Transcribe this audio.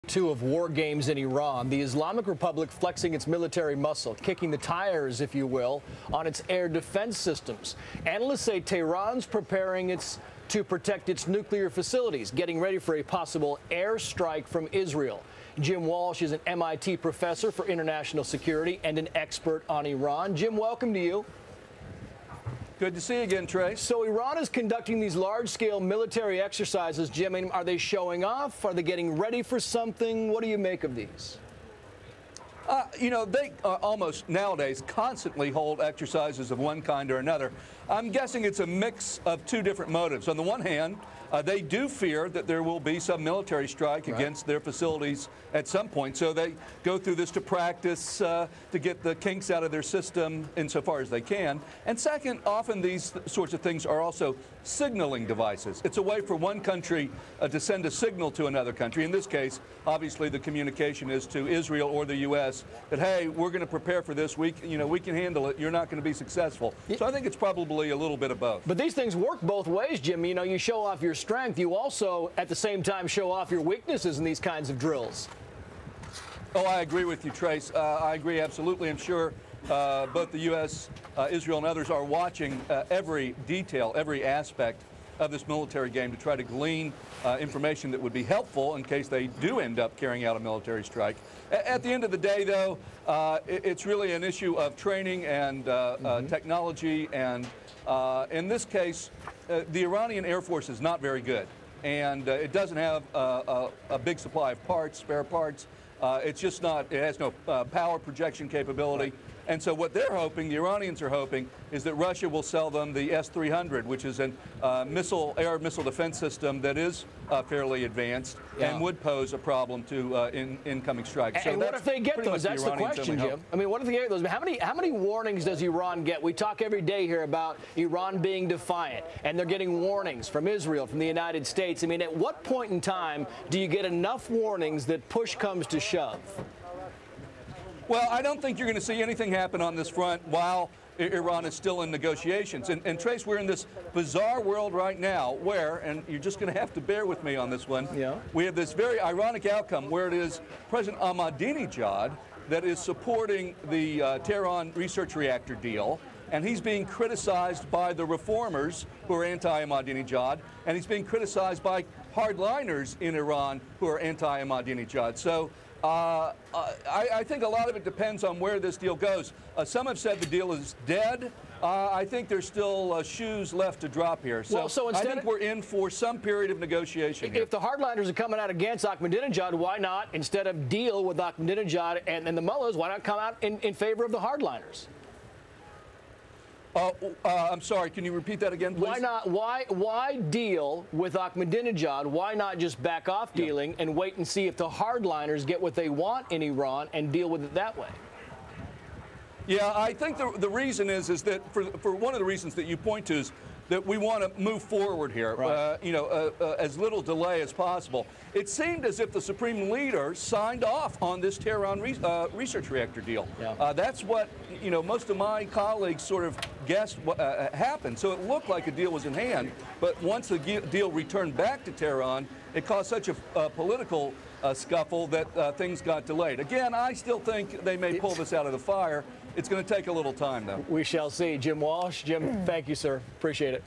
Two of war games in Iran, the Islamic Republic flexing its military muscle, kicking the tires, if you will, on its air defense systems. Analysts say Tehran's preparing to protect its nuclear facilities, getting ready for a possible airstrike from Israel. Jim Walsh is an MIT professor for international security and an expert on Iran. Jim, welcome to you. Good to see you again, Trey. So Iran is conducting these large-scale military exercises. Jim, are they showing off? Are they getting ready for something? What do you make of these? They almost nowadays constantly hold exercises of one kind or another. I'm guessing it's a mix of two different motives. On the one hand, they do fear that there will be some military strike against their facilities at some point. So they go through this to practice, to get the kinks out of their system insofar as they can. And second, often these sorts of things are also signaling devices. It's a way for one country to send a signal to another country. In this case, obviously the communication is to Israel or the U.S. that, hey, we're going to prepare for this. We can handle it. You're not going to be successful. So I think it's probably a little bit of both. But these things work both ways, Jim. You show off your strength. You also, at the same time, show off your weaknesses in these kinds of drills. Oh, I agree with you, Trace. I agree absolutely. I'm sure both the U.S., Israel, and others are watching every detail, every aspect of this military game to try to glean information that would be helpful in case they do end up carrying out a military strike. At the end of the day, though, it's really an issue of training and technology. And in this case, the Iranian Air Force is not very good. And it doesn't have a big supply of parts, spare parts. It's just not, it has no power projection capability. And so what they're hoping, the Iranians are hoping, is that Russia will sell them the S-300, which is an air missile defense system that is fairly advanced and would pose a problem to incoming strikes. And what if they get those? That's the question, Jim. What if they get those? How many warnings does Iran get? We talk every day here about Iran being defiant, and they're getting warnings from Israel, from the United States. At what point in time do you get enough warnings that push comes to shove? Well, I don't think you're going to see anything happen on this front while Iran is still in negotiations. And Trace, we're in this bizarre world right now where, and you're just going to have to bear with me on this one, we have this very ironic outcome where it is President Ahmadinejad that is supporting the Tehran research reactor deal. And he's being criticized by the reformers who are anti-Ahmadinejad, and he's being criticized by hardliners in Iran who are anti-Ahmadinejad. So I think a lot of it depends on where this deal goes. Some have said the deal is dead. I think there's still shoes left to drop here. So, I think we're in for some period of negotiation here. If the hardliners are coming out against Ahmadinejad, why not, instead of deal with Ahmadinejad and the mullahs, why not come out in favor of the hardliners? I'm sorry, can you repeat that again, please? Why not? Why deal with Ahmadinejad? Why not just back off dealing and wait and see if the hardliners get what they want in Iran and deal with it that way? Yeah, I think the reason is that for one of the reasons that you point to is that we want to move forward here, as little delay as possible. It seemed as if the Supreme Leader signed off on this Tehran research reactor deal. That's what, most of my colleagues sort of guessed happened. So it looked like a deal was in hand. But once the deal returned back to Tehran, it caused such a political scuffle that things got delayed. Again, I still think they may pull this out of the fire. It's going to take a little time, though. We shall see. Jim Walsh. Jim, thank you, sir. Appreciate it.